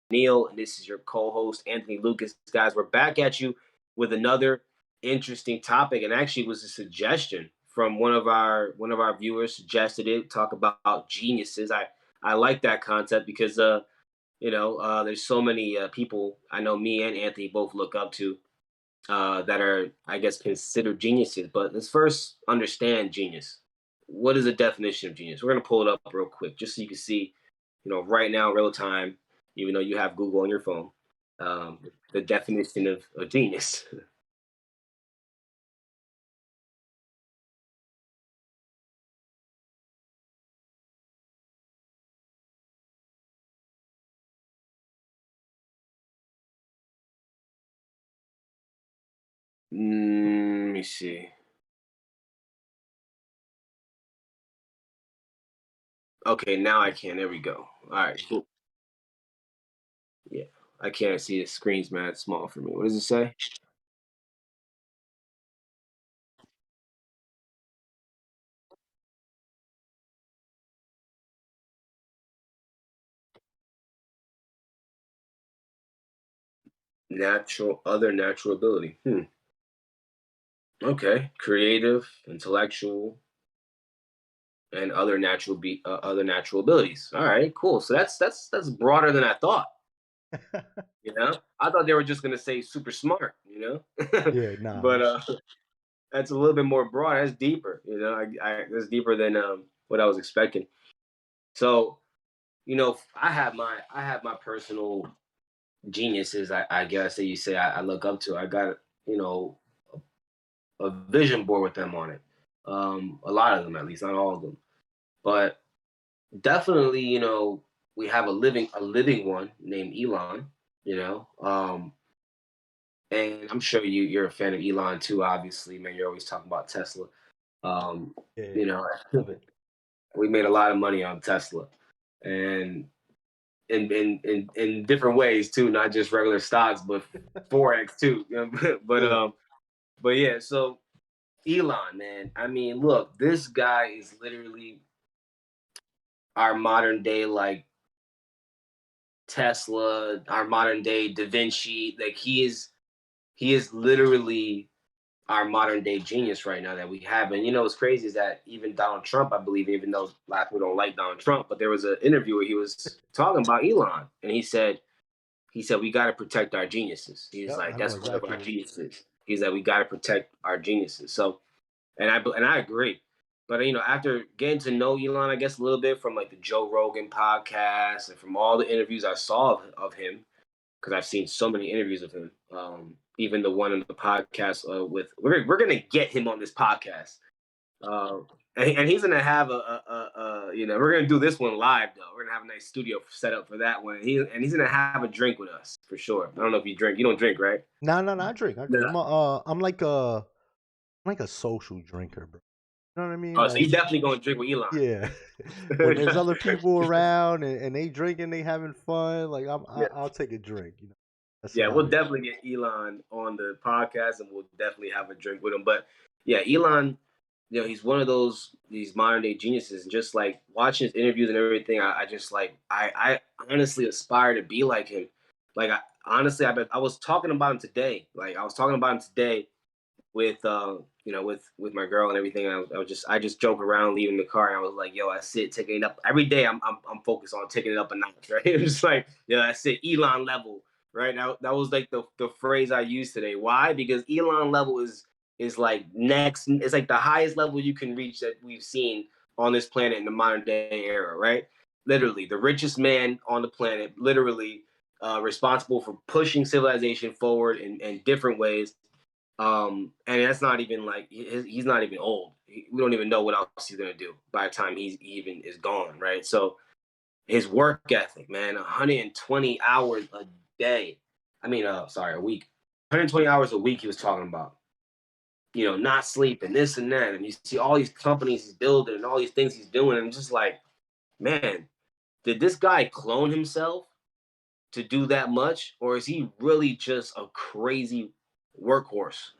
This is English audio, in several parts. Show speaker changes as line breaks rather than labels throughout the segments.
Neal, and this is your co-host Anthony Lucas. Guys, we're back at you with another interesting topic, and actually, it was a suggestion from one of our viewers suggested it. Talk about geniuses. I like that concept because there's so many people I know me and Anthony both look up to that are, I guess, considered geniuses. But let's first understand genius. What is the definition of genius? We're gonna pull it up real quick, just so you can see, right now, real time, even though you have Google on your phone, um, the definition of genius. Let me see. Okay, now I can. There we go. All right, cool. Yeah, I can't see the screen's mad small for me. What does it say? Other natural ability. Okay, creative, intellectual, and other natural abilities. All right, cool. So that's broader than I thought. I thought they were just gonna say super smart.
Yeah, nah.
But that's a little bit more broad. That's deeper. That's deeper than what I was expecting. So I have my personal geniuses. I guess that you say I look up to. I got you know a vision board with them on it. A lot of them, at least, not all of them, but definitely, we have a living one named Elon. And I'm sure you're a fan of Elon too. Obviously, man, you're always talking about Tesla. Um,
Yeah,
you know,
love it.
we made a lot of money on Tesla, and in different ways too, not just regular stocks, but forex too. but
Yeah.
um, but yeah. So Elon, man, I mean, look, this guy is literally our modern day like Tesla, our modern day Da Vinci. Like he is literally our modern day genius right now that we have. And what's crazy is that even Donald Trump, I believe, even though a lot of people don't like Donald Trump, but there was an interview where he was talking about Elon, and he said we got to protect our geniuses. He's
Yep,
like,
I know
that's one of
exactly
our
what.
geniuses. He's like, we got to protect our geniuses. So, and I agree. But after getting to know Elon, I guess a little bit from like the Joe Rogan podcast and from all the interviews I saw of him, because I've seen so many interviews of him. Even the one in the podcast with we're gonna get him on this podcast, uh, and he's gonna have we're gonna do this one live though. We're gonna have a nice studio set up for that one. He's gonna have a drink with us for sure. I don't know if you drink. You don't drink, right?
No, no, no, I drink, I drink.
No.
I'm like a social drinker, bro. You know what I mean?
Oh, so
Like,
you definitely gonna drink with Elon.
yeah. When there's other people around and they drinking, they having fun, like
Yeah.
I'll take a drink, That's
Yeah,
about
we'll
it.
definitely get Elon on the podcast, and we'll definitely have a drink with him. But yeah, Elon, he's one of these modern day geniuses, and just like watching his interviews and everything, I just like I honestly aspire to be like him. Like honestly, I was talking about him today. Like I was talking about him today with with my girl and everything. I just joke around leaving the car, and I was like, yo, I sit taking it up every day. I'm focused on taking it up a notch, right? It's just like, yeah, I sit Elon level, right? Now that was like the phrase I used today. Why? Because Elon level is like next. It's like the highest level you can reach that we've seen on this planet in the modern day era, right? Literally, the richest man on the planet, literally responsible for pushing civilization forward in different ways, and that's not even like he's not even old. We don't even know what else he's gonna do by the time he even is gone, right? So his work ethic, man, 120 hours a day. I mean, sorry, a week. 120 hours a week he was talking about. Not sleeping, this and that, and you see all these companies he's building and all these things he's doing, and I'm just like, man, did this guy clone himself to do that much, or is he really just a crazy workhorse?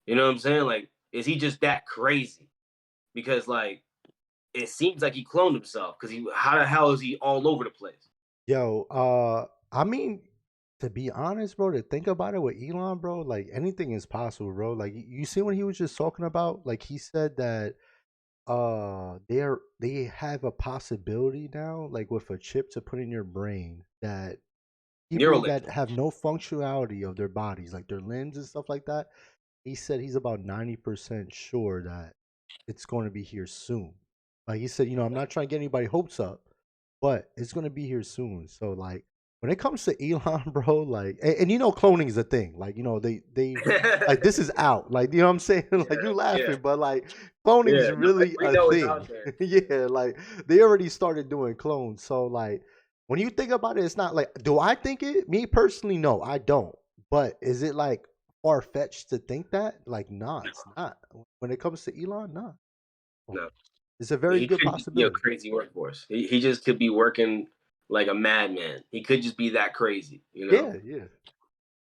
You know what I'm saying? Like, is he just that crazy? Because like it seems like he cloned himself. Because how the hell is he all over the place?
Yo, I mean, to be honest, bro, to think about it with Elon, bro, like anything is possible, bro. Like you see what he was just talking about? Like he said that they have a possibility now, like with a chip to put in your brain that people
Neuralink.
that have no functionality of their bodies, like their limbs and stuff like that, he said he's about 90% sure that it's going to be here soon. Like he said, I'm not trying to get anybody hopes up, but it's going to be here soon. So like when it comes to Elon, bro, like and cloning is a thing. Like they like this is out. Like what I'm saying?
Yeah,
Like you
yeah,
laughing, but like cloning is
yeah. No,
really
we
a
know it's
thing.
out there.
Yeah, like they already started doing clones. So like when you think about it, it's not like, do I think it? Me personally, no, I don't. But is it like far fetched to think that? Like, nah, it's not. When it comes to Elon, nah.
No,
It's a very
he
good
could be a
possibility.
crazy workforce. He just could be working like a madman. He could just be that crazy, you know.
Yeah, yeah.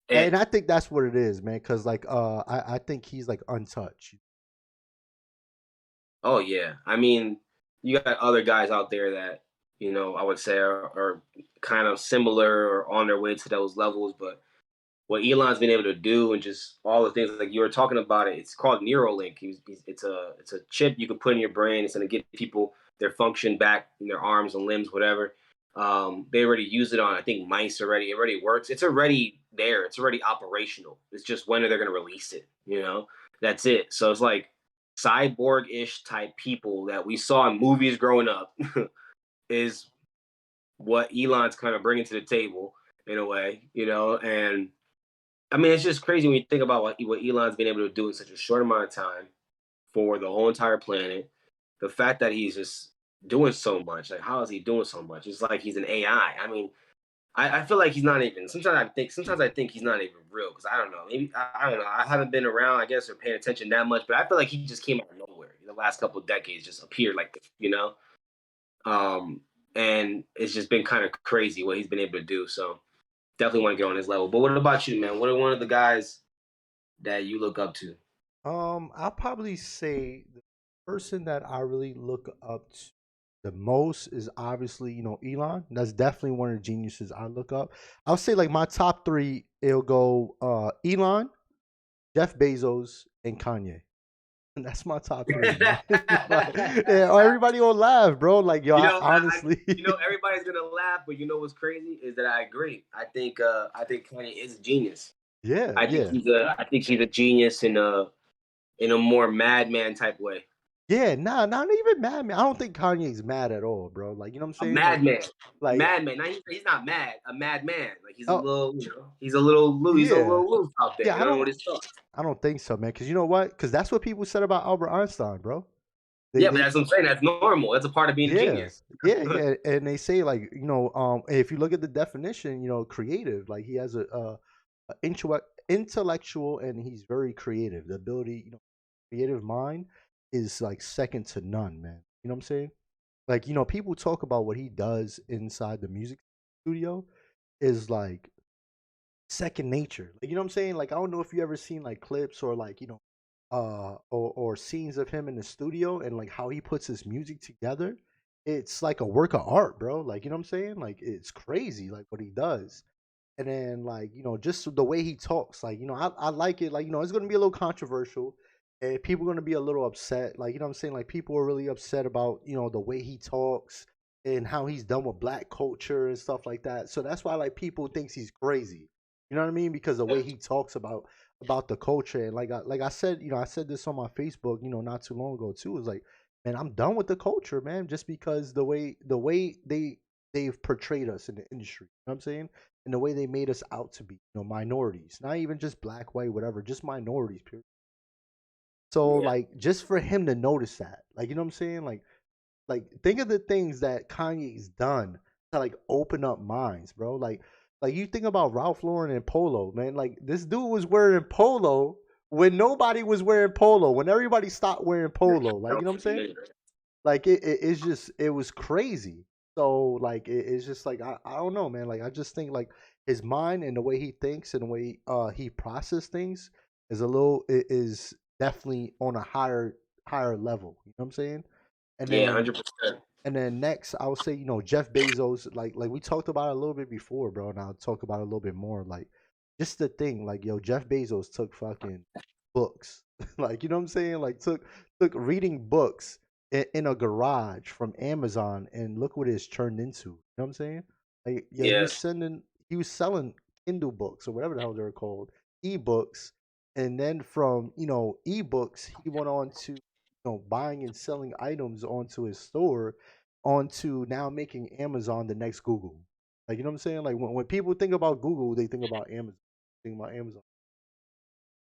And
And I think that's what it is, man. Cause like, I think he's like untouched.
oh yeah, I mean, you got other guys out there that I would say are kind of similar or on their way to those levels, but what Elon's been able to do and just all the things like you were talking about it's called Neuralink. It's a chip you can put in your brain. It's going to get people their function back in their arms and limbs, whatever. They already use it on I think mice already. It already works. It's already there. It's already operational. It's just when are they going to release it? That's it. So it's like cyborg-ish type people that we saw in movies growing up is what Elon's kind of bringing to the table in a way, and I mean, it's just crazy when you think about what Elon's been able to do in such a short amount of time for the whole entire planet. The fact that he's just doing so much, like how is he doing so much? It's like he's an AI. I mean, I feel like he's not even. Sometimes I think he's not even real because I don't know. Maybe I don't know. I haven't been around, I guess, or paying attention that much. But I feel like he just came out of nowhere. In the last couple of decades, just appeared like this. Um, and it's just been kind of crazy what he's been able to do. So definitely want to get on his level. But what about you, man? What are one of the guys that you look up to?
I'll probably say the person that I really look up to the most is obviously, Elon. That's definitely one of the geniuses I look up. I'll say like my top three, it'll go Elon, Jeff Bezos, and Kanye. That's my top three, man. Like, yeah, everybody gonna laugh, bro. Like, yo, I honestly,
Everybody's gonna laugh, but you know what's crazy is that I agree. I think Kanye is a genius.
yeah, yeah,
I think he's a genius in a more madman type way.
yeah. Nah, not even mad, man. I don't think Kanye's mad at all, bro. Like, you know what I'm
A
saying?
madman, a
Like,
madman. Now he's not mad, a madman. Like
oh,
he's a
yeah,
little loose out there.
yeah.
You don't know what his thoughts.
I don't think so, man. Because you know what? Because that's what people said about Albert Einstein, bro.
Yeah, but
They,
that's what I'm saying. That's normal. That's a part of being a
yeah,
genius.
yeah, yeah. And they say like, if you look at the definition, creative, like he has a intellectual and he's very creative. The ability, creative mind is like second to none, man. You know what I'm saying? Like, people talk about what he does inside the music studio is like second nature. Like, you know what I'm saying? Like, I don't know if you ever seen like clips or like, or scenes of him in the studio and like how he puts his music together. It's like a work of art, bro. Like, you know what I'm saying? Like, it's crazy, like what he does. And then, like, just the way he talks, like, I like it. Like, it's gonna be a little controversial, and people are gonna be a little upset. Like, you know what I'm saying? Like, people are really upset about, the way he talks and how he's done with black culture and stuff like that. So that's why like people thinks he's crazy. You know what I mean? Because the way he talks about the culture and like I said, I said this on my Facebook, not too long ago too. Is like, man, I'm done with the culture, man. Just because the way they've portrayed us in the industry. You know what I'm saying? And the way they made us out to be, minorities, not even just black, white, whatever, just minorities. Period. So
Yeah,
like, just for him to notice that, like, you know what I'm saying? Like think of the things that Kanye's done to like open up minds, bro. Like you think about Ralph Lauren and Polo, man. Like this dude was wearing Polo when nobody was wearing Polo, when everybody stopped wearing Polo. Like, you know what I'm saying? Like it's just it was crazy. So like it's just like I don't know, man. Like I just think like his mind and the way he thinks and the way he process things is definitely on a higher level. You know what I'm saying? And
yeah,
then
100%.
And then next, I would say, Jeff Bezos, like we talked about it a little bit before, bro, and I'll talk about it a little bit more. Like, just the thing, like, yo, Jeff Bezos took fucking books, like, you know what I'm saying? Like, took reading books in a garage from Amazon, and look what it's turned into. You know what I'm saying? Like, yeah,
Yeah.
he was selling Kindle books or whatever the hell they're called, ebooks, and then from ebooks, he went on to buying and selling items onto his store, onto now making Amazon the next Google. Like, you know what I'm saying? Like, when people think about Google, they think about Amazon. Think about Amazon.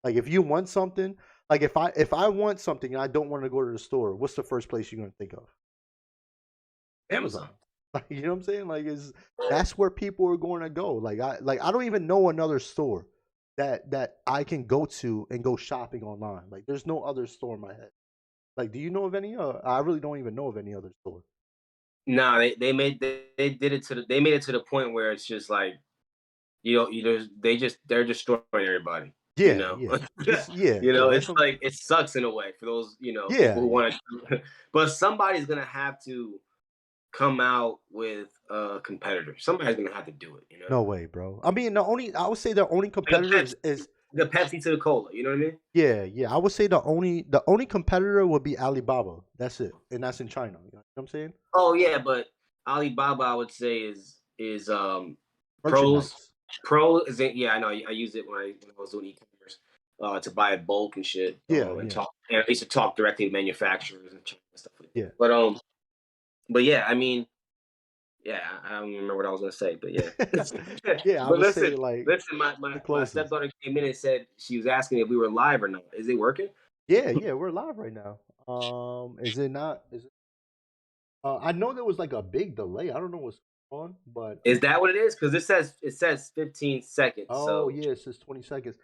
Like, if you want something, like if I want something and I don't want to go to the store, what's the first place you're gonna think of? Amazon.
Amazon.
Like, you know what I'm saying? Like, is that's where people are going to go. Like I don't even know another store that I can go to and go shopping online. Like, there's no other store in my head. Like, do you know of any? I really don't even know of any other store.
Nah, they did it to they made it to the point where it's just like they're destroying everybody. You
Yeah,
know,
yeah. Just yeah, yeah. That's
it's
what,
like it sucks in a way for those
yeah,
people who
yeah.
want to, but somebody's gonna have to come out with a competitor. Somebody's gonna have to do it.
No way, bro. I mean, I would say the only
The
competitor
Pepsi,
is
the Pepsi to the cola. You know what I mean?
yeah, yeah. I would say the only competitor would be Alibaba. That's it, and that's in China. You know what I'm saying?
Oh yeah, but Alibaba, I would say is pros.
Merchandise.
Pro is it? Yeah, I know. I use it when I was doing e-commerce to buy bulk and shit,
Yeah,
and
yeah,
talk. And I used to talk directly to manufacturers and stuff like that.
yeah.
But yeah, I mean, yeah, I don't remember what I was gonna say, but yeah.
Yeah, I
But
would say
listen,
like
listen,
the
my
closest.
stepdaughter came in and said she was asking if we were live or not. Is it working?
Yeah, yeah. We're live right now. Is it not? Is it? I know there was like a big delay. I don't know what's going on, but
Is that what it is? Because it says 15 seconds.
oh
So
yeah, it says 20 seconds.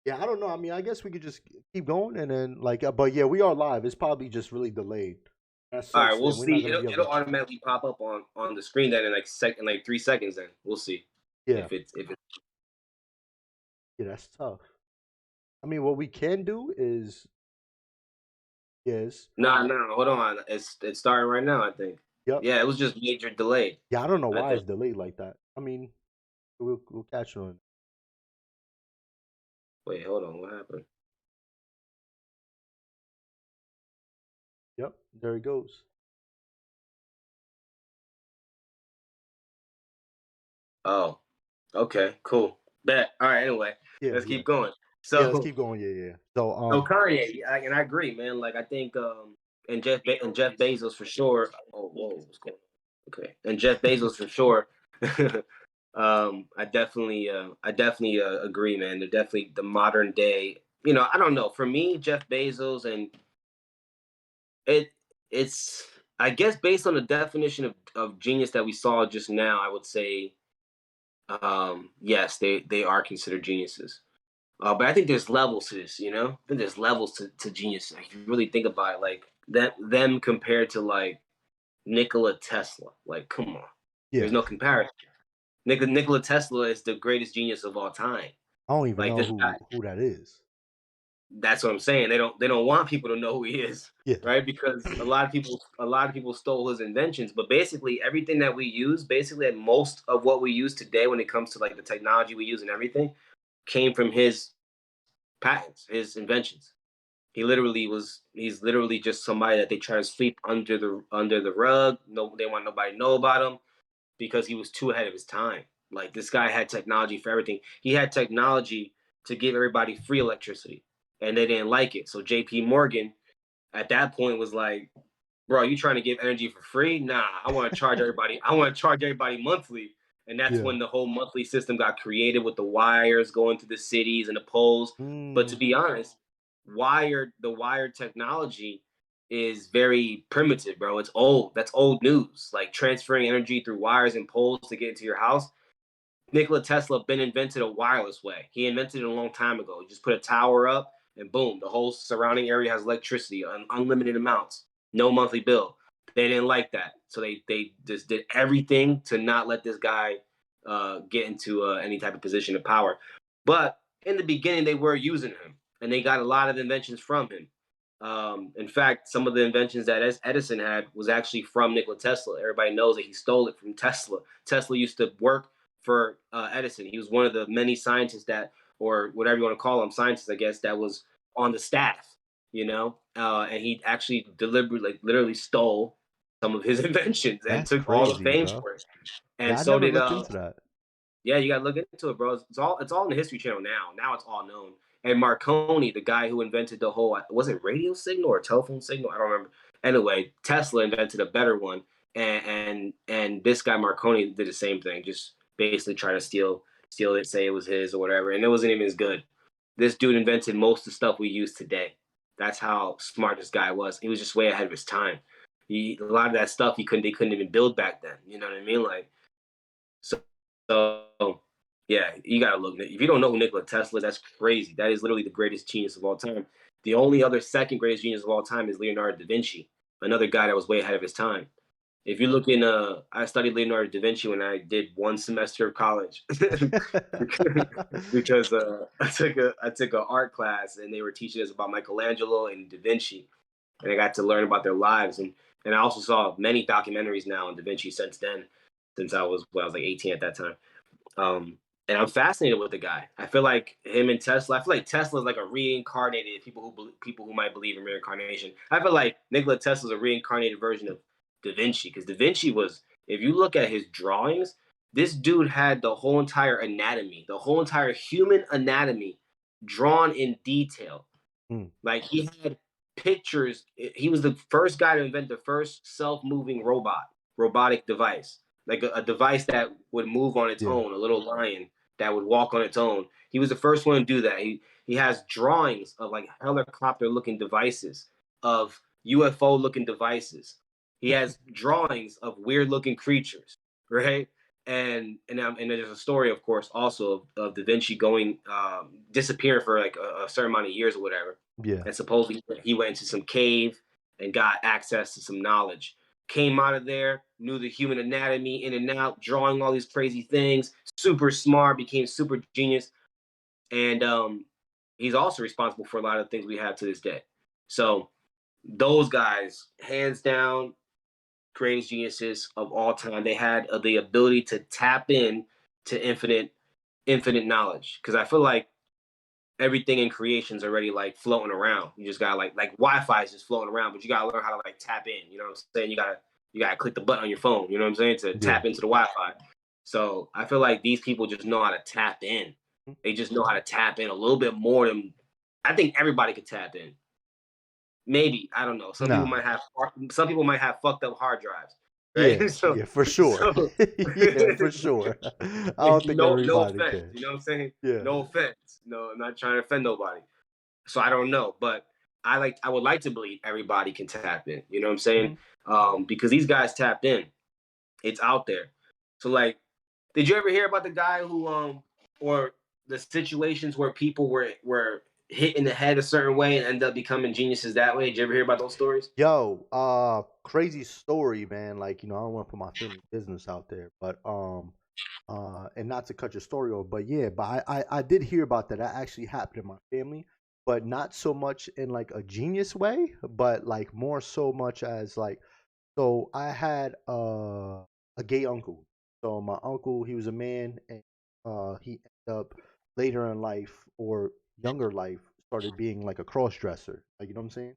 Yeah, I don't know. I mean, I guess we could just keep going and then but yeah, we are live. It's probably just really delayed. That
all right,
sucks.
we'll
Then we're not
see.
gonna be able
It'll
to.
automatically pop up on the screen then in like 3 seconds. Then we'll see
Yeah,
if it's
yeah, that's tough. I mean, what we can do is yes,
no. Hold on, it's starting right now. I think.
yep,
Yeah, it was just major delayed.
yeah. I don't know
I
why
think.
it's delayed like that. I mean, we'll catch on.
Wait, hold on. What happened?
Yep, there it goes.
Oh, okay, cool. Bet. All right. Anyway,
Yeah,
let's
yeah,
keep going.
yeah. Let's
So
keep going. Yeah, yeah. So
So Kanye, and I agree, man. Like I think, and Jeff Bezos for sure. Oh, whoa, what's going on? Okay, and Jeff Bezos for sure. I definitely agree, man. They're definitely the modern day. I don't know. For me, Jeff Bezos, and it, it's, I guess, based on the definition of genius that we saw just now, I would say, yes, they are considered geniuses. But I think there's levels to this, I think there's levels to genius. Like, if you really think about it, like that them compared to like Nikola Tesla. Like, come on. There's
yeah,
no comparison. Nikola Tesla is the greatest genius of all time.
I don't even
Like
know
this guy,
who that is.
that's what I'm saying. They don't want people to know who he is,
Yeah,
right? Because a lot of people stole his inventions. But basically everything that we use, basically most of what we use today when it comes to like the technology we use and everything, came from his patents, his inventions. He's literally just somebody that they try to sweep under the rug. No, they want nobody to know about him because he was too ahead of his time. Like, this guy had technology for everything. He had technology to give everybody free electricity, and they didn't like it. So J.P. Morgan at that point was like, "Bro, you trying to give energy for free? Nah, I want to charge everybody. I want to charge everybody monthly." And that's
yeah.
when the whole monthly system got created with the wires going to the cities and the poles. But to
Mm,
be honest, the wired technology is very primitive, bro. It's old. That's old news. Like transferring energy through wires and poles to get into your house. Nikola Tesla been invented a wireless way. He invented it a long time ago. You just put a tower up and boom, the whole surrounding area has electricity, unlimited amounts, no monthly bill. They didn't like that, so they just did everything to not let this guy get into any type of position of power. But in the beginning, they were using him, and they got a lot of inventions from him. In fact, some of the inventions that Edison had was actually from Nikola Tesla. Everybody knows that he stole it from Tesla. Tesla used to work for Edison. He was one of the many scientists that, or whatever you want to call them, scientists, I guess, that was on the staff. And he actually deliberately, like, literally stole some of his inventions and
That's
took all the
crazy,
fame
bro.
for it.
Yeah,
And
I
so
never
did
looked into that.
yeah, you gotta look into it, bro. It's all in the History Channel now. Now it's all known. And Marconi, the guy who invented the whole, was it radio signal or telephone signal? I don't remember. Anyway, Tesla invented a better one, and this guy Marconi did the same thing, just basically try to steal it, say it was his or whatever, and it wasn't even as good. This dude invented most of the stuff we use today. That's how smart this guy was. He was just way ahead of his time. A lot of that stuff they couldn't even build back then. You know what I mean? Like, so, so yeah, you gotta look. If you don't know who Nikola Tesla is, that's crazy. That is literally the greatest genius of all time. The only other second greatest genius of all time is Leonardo da Vinci, another guy that was way ahead of his time. If you look in, I studied Leonardo da Vinci when I did one semester of college because I took a art class and they were teaching us about Michelangelo and Da Vinci, and I got to learn about their lives. And I also saw many documentaries now on Da Vinci since then, since I was like 18 at that time. And I'm fascinated with the guy. I feel like him and Tesla. I feel like Tesla is like a reincarnated people who might believe in reincarnation. I feel like Nikola Tesla is a reincarnated version of Da Vinci, because Da Vinci was, if you look at his drawings, this dude had the whole entire anatomy, the whole entire human anatomy drawn in detail.
Mm,
Like, he had pictures. He was the first guy to invent the first self-moving robotic device, like a device that would move on its
yeah.
own, a little lion that would walk on its own. He was the first one to do that. He has drawings of like helicopter-looking devices, of UFO-looking devices. He has drawings of weird-looking creatures, right? And there's a story, of course, also of Da Vinci going disappearing for like a certain amount of years or whatever,
Yeah.
and supposedly he went into some cave and got access to some knowledge. Came out of there, knew the human anatomy in and out, drawing all these crazy things. Super smart, became super genius, and he's also responsible for a lot of things we have to this day. So those guys, hands down, greatest geniuses of all time. They had the ability to tap in to infinite knowledge. Because I feel like everything in creation is already like floating around. You just gotta like Wi-Fi is just floating around, but you gotta learn how to like tap in. You know what I'm saying? You gotta click the button on your phone. You know what I'm saying, to
Yeah.
tap into the Wi-Fi. So I feel like these people just know how to tap in. They just know how to tap in a little bit more than I think everybody could tap in. Maybe, I don't know.
Nah.
Some people might have fucked up hard drives,
Yeah.
right? So
Yeah. For sure.
so
Yeah. For sure. I don't think
no
everybody
offense,
can.
you know what I'm saying?
Yeah.
No offense. No, I'm not trying to offend nobody. So I don't know, but I would like to believe everybody can tap in. You know what I'm saying?
Mhm.
Because these guys tapped in. It's out there. So, like, did you ever hear about the guy who or the situations where people were hit in the head a certain way and end up becoming geniuses that way? Did you ever hear about those stories?
Yo, crazy story, man. Like, I don't want to put my family business out there, but and not to cut your story over, but yeah, but I did hear about that. That actually happened in my family, but not so much in like a genius way, but like more so much as like, so I had a gay uncle. So my uncle, he was a man, and he ended up later in life or younger life started being like a cross dresser. Like, you know what I'm saying?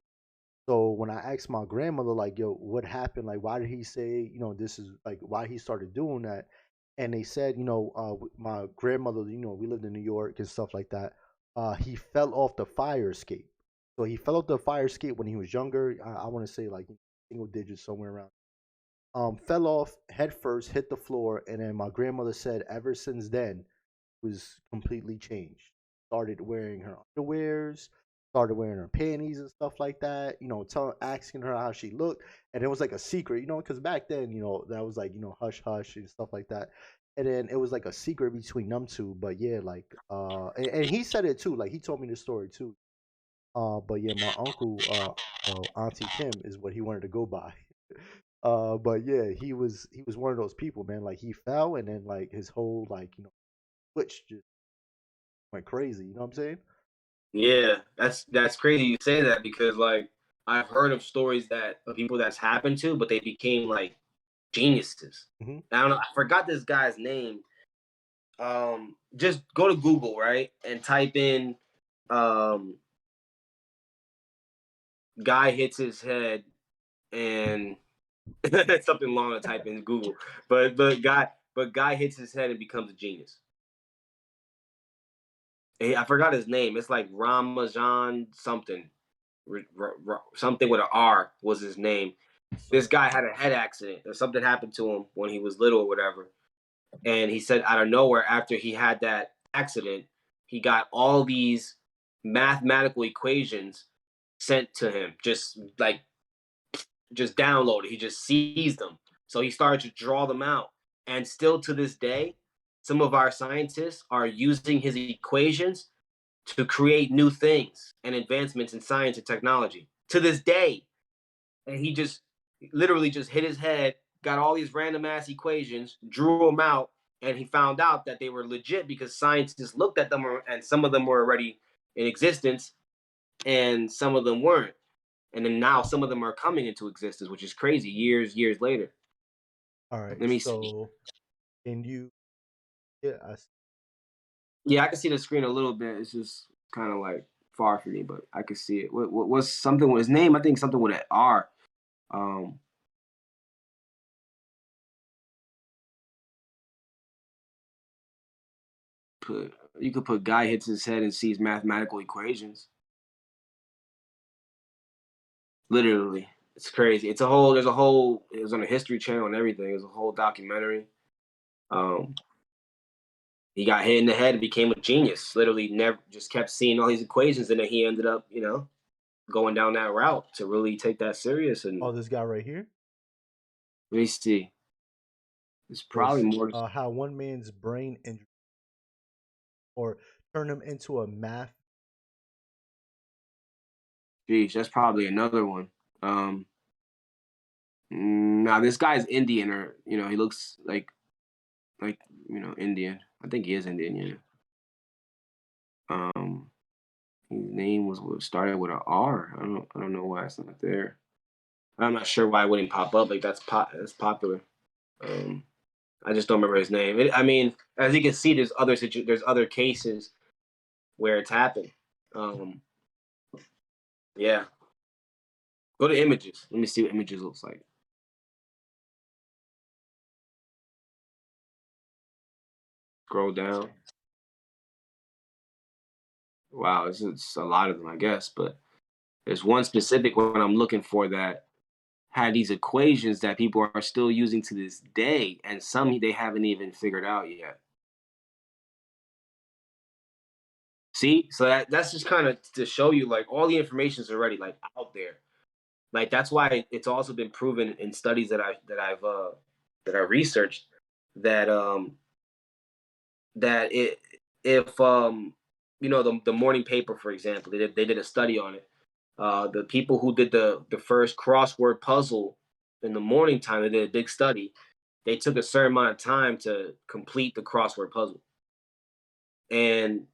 So when I asked my grandmother, like, yo, what happened? Like, why did he say, this is like why he started doing that? And they said, my grandmother, we lived in New York and stuff like that. He fell off the fire escape. So he fell off the fire escape when he was younger. I want to say like single digits, somewhere around. Fell off head first, hit the floor, and then my grandmother said ever since then was completely changed. Started wearing her underwears, started wearing her panties and stuff like that. Asking her how she looked, and it was like a secret, because back then, that was like hush hush and stuff like that. And then it was like a secret between them two. But yeah, like and he said it too. Like he told me the story too. But yeah, my uncle, Auntie Kim, is what he wanted to go by. But yeah, he was one of those people, man. Like he fell, and then like his whole like switch just went crazy. You know what I'm saying?
Yeah, that's crazy you say that, because like I've heard of stories that of people that's happened to, but they became like geniuses.
Hmm.
I don't know. I forgot this guy's name. Just go to Google, right, and type in um, guy hits his head and something long to type in Google. But guy hits his head and becomes a genius. I forgot his name. It's like Ramajan something. Something with an R was his name. This guy had a head accident or something happened to him when he was little or whatever. And he said out of nowhere, after he had that accident, he got all these mathematical equations sent to him, just downloaded. He just seized them. So he started to draw them out. And still to this day, some of our scientists are using his equations to create new things and advancements in science and technology. To this day, and he just literally just hit his head, got all these random ass equations, drew them out, and he found out that they were legit because scientists looked at them and some of them were already in existence and some of them weren't. And then now some of them are coming into existence, which is crazy. Years later.
All right.
Let me see.
So can you? Yeah.
Yeah, I can see the screen a little bit. It's just kind of like far from me, but I can see it. What's something with his name? I think something with an R. Um, put you could put guy hits his head and sees mathematical equations. Literally, it's crazy. It's a whole. There's a whole. It was on the History Channel and everything. It was a whole documentary. Um, he got hit in the head and became a genius. Literally, never just kept seeing all these equations, and then he ended up, going down that route to really take that serious.
Oh,
And
this guy right here.
let me see. It's probably
Yes.
more.
How one man's brain injury or turn him into a math.
Geez, that's probably another one. Um, Now this guy's Indian, or he looks like Indian. I think he is Indian. Yeah. Um, his name was started with an R. I don't know why it's not there. I'm not sure why it wouldn't pop up. Like that's popular. Um, I just don't remember his name. I mean, as you can see, there's other cases where it's happened. Um, yeah. Go to images. Let me see what images looks like. Scroll down. Wow, it's a lot of them, I guess. But there's one specific one I'm looking for that had these equations that people are still using to this day, and some they haven't even figured out yet. See, so that's just kind of to show you like all the information is already like out there. Like that's why it's also been proven in studies that I researched that that it if the morning paper, for example, they did a study on it. The people who did the first crossword puzzle in the morning time, they did a big study. They took a certain amount of time to complete the crossword puzzle, and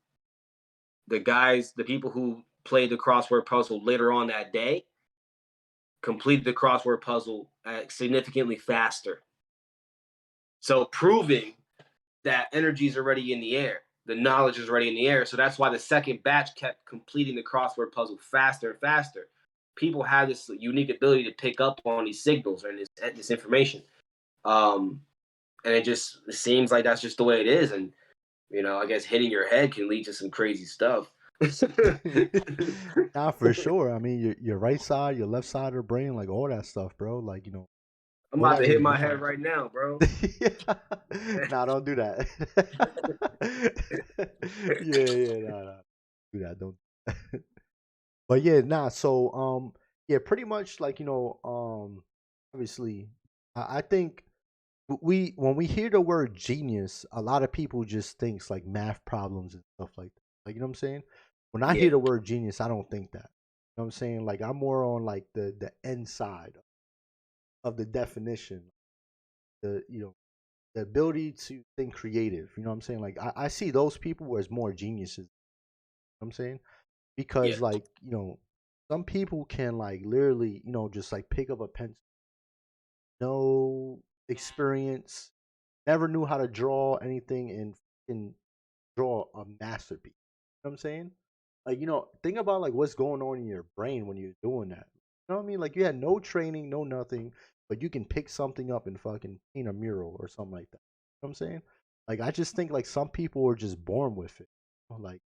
the people who played the crossword puzzle later on that day, completed the crossword puzzle significantly faster. So proving that energy is already in the air. The knowledge is already in the air. So that's why the second batch kept completing the crossword puzzle faster and faster. People have this unique ability to pick up on these signals and this information. Um, and it seems like that's just the way it is. And, I guess hitting your head can lead to some crazy stuff.
Nah, for sure. I mean, your right side, your left side of the brain, like all that stuff, bro. Like
I'm about to
whatever
hit
you
my head
want.
right now, bro.
Nah, don't do that. Yeah, nah, do that. Don't. But yeah, nah. So yeah, pretty much like obviously, I think we when we hear the word genius, a lot of people just thinks like math problems and stuff like that. Like what I'm saying? When I hear
Yeah.
the word genius, I don't think that. What I'm saying? Like I'm more on like the end side of the definition. The the ability to think creative. You know what I'm saying? Like I see those people as more geniuses. You know what I'm saying?
Yeah.
Because like, some people can like literally, just like pick up a pencil, no experience, never knew how to draw anything, and can draw a masterpiece. You know what I'm saying? Like, think about like what's going on in your brain when you're doing that. You know what I mean? Like you had no training, no nothing, but you can pick something up and fucking paint a mural or something like that. You know what I'm saying? Like I just think like some people are just born with it. Like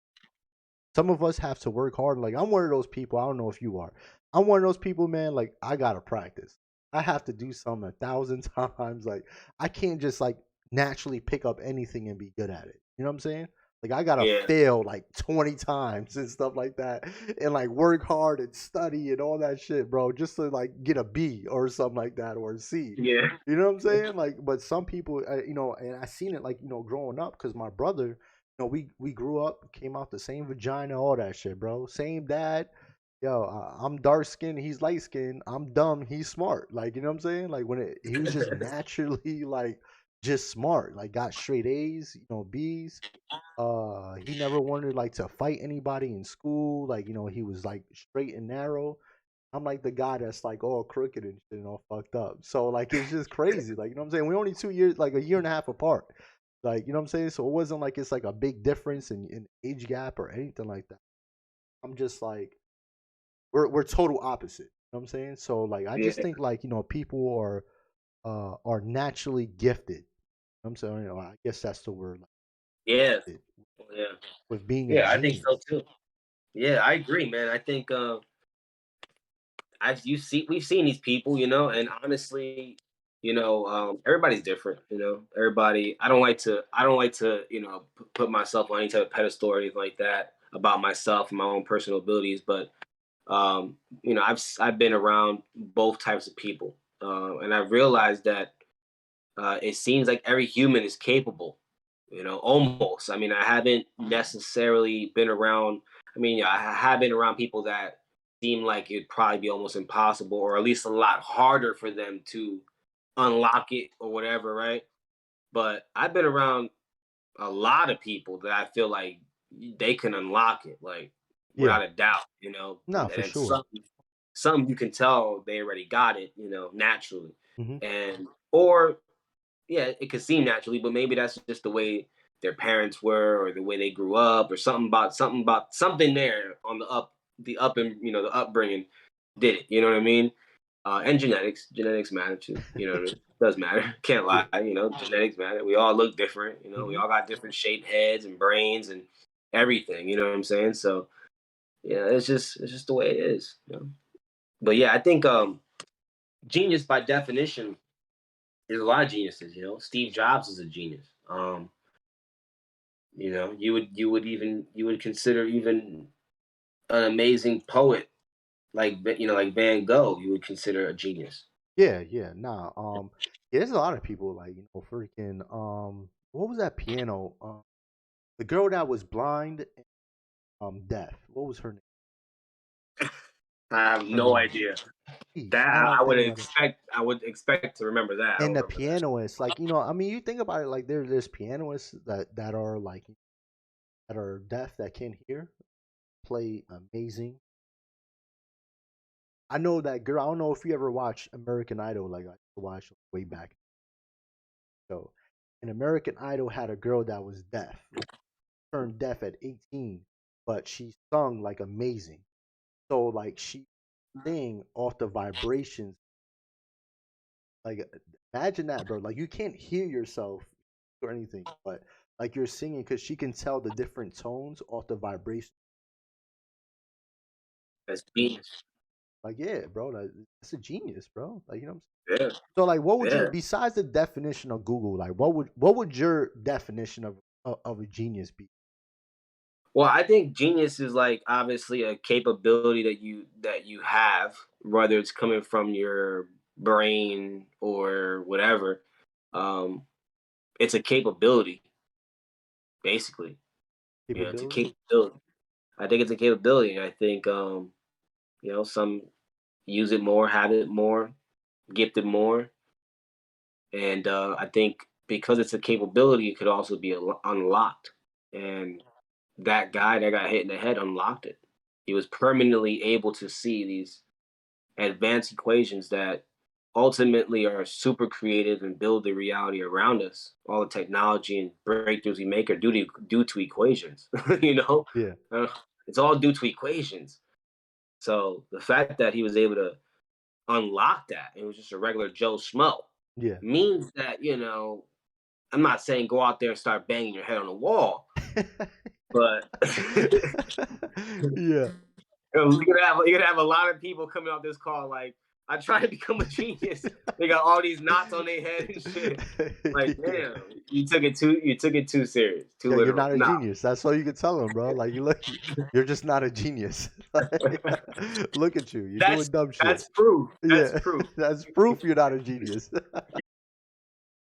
some of us have to work hard. Like I'm one of those people. I don't know if you are. I'm one of those people, man. Like I gotta practice. I have to do something 1,000 times. Like I can't just like naturally pick up anything and be good at it. You know what I'm saying? Like I gotta
Yeah,
fail like 20 times and stuff like that, and like work hard and study and all that shit, bro, just to like get a B or something like that or a C.
yeah,
You know what I'm saying? Like, but some people, and I seen it like growing up because my brother, we grew up, came out the same vagina, all that shit, bro. Same dad. Yo, I'm dark skinned, he's light skinned. I'm dumb, he's smart. Like, you know what I'm saying? Like he was just naturally like just smart. Like got straight A's, B's. He never wanted like to fight anybody in school. Like, he was like straight and narrow. I'm like the guy that's like all crooked and shit and all fucked up. So like it's just crazy. Like, you know what I'm saying? We're only 2 years, like a year and a half apart. Like, you know what I'm saying? So it wasn't like it's like a big difference in age gap or anything like that. I'm just like we're total opposite. You know what I'm saying? So like I just
yeah,
think like, people are naturally gifted. I'm saying, I guess that's the word, like
yeah,
gifted
yeah,
with being a
yeah. I think so
genius.
too. Yeah, I agree, man. I think we've seen these people, and honestly, everybody's different. Everybody. I don't like to put myself on any type of pedestal or anything like that about myself and my own personal abilities, but I've been around both types of people, and I've realized that it seems like every human is capable. Almost. I mean, I haven't necessarily been around. I mean, yeah, I have been around people that seem like it'd probably be almost impossible, or at least a lot harder for them to unlock it or whatever, right? But I've been around a lot of people that I feel like they can unlock it, like
Yeah.
without a doubt,
No,
and
for
it's
sure.
some you can tell they already got it, naturally,
Hmm.
and or yeah, it could seem naturally, but maybe that's just the way their parents were, or the way they grew up, or something there on the upbringing did it. You know what I mean? And genetics matter too. You know what I mean? Does matter. Can't
Yeah.
lie. Genetics matter. We all look different. We
Hmm.
all got different shaped heads and brains and everything. You know what I'm saying? So yeah, it's just the way it is. But yeah, I think genius by definition, there's a lot of geniuses. Steve Jobs is a genius. You would consider even an amazing poet like Van Gogh. You would consider a genius.
Yeah, yeah. Nah. Yeah, there's a lot of people like, freaking what was that piano? The girl that was blind and deaf. What was her name?
I have
Her
no
name.
idea.
Jeez,
That
now that
I
I'm
would
thinking about it.
expect. I would expect to remember that. I
And
don't
the
remember that.
pianist, like, I mean, you think about it, like there's pianists that are like that are deaf that can hear, play amazing. I know that girl. I don't know if you ever watched American Idol. Like I used to watch way back. So, and American Idol had a girl that was deaf, turned deaf at 18, but she sung like amazing. So like she sang off the vibrations. Like imagine that, bro. Like you can't hear yourself or anything, but like you're singing because she can tell the different tones off the vibration.
That's genius.
Like yeah, bro, that's a genius, bro. Like you know what I'm saying?
Yeah,
So like, what would your
yeah.
besides the definition of Google, like what would your definition of a genius be?
Well, I think genius is like obviously a capability that you have, whether it's coming from your brain or whatever. Um, it's a capability, basically. It's a
Capability?
capability. I think it's a capability. I think some use it more, have it more, gifted more, and I think because it's a capability, it could also be unlocked. And that guy that got hit in the head unlocked it. he was permanently able to see these advanced equations that ultimately are super creative and build the reality around us. All the technology and breakthroughs we make are due to equations. you know,
Yeah.
uh, it's all due to equations. So the fact that he was able to unlock that, it was just a regular Joe Schmo,
Yeah.
means that I'm not saying go out there and start banging your head on the wall, but
Yeah.
you're gonna have a lot of people coming off this call like, I try to become a genius. They got all these knots on their head and shit. Like, damn, you took it too serious, too
Yeah, you're
literal.
not a
Nah,
genius. That's all you can tell them, bro. Like, you're just not a genius. Look at you. You're doing
that's
dumb shit.
that's proof. That's
Yeah,
proof.
that's proof you're not a genius.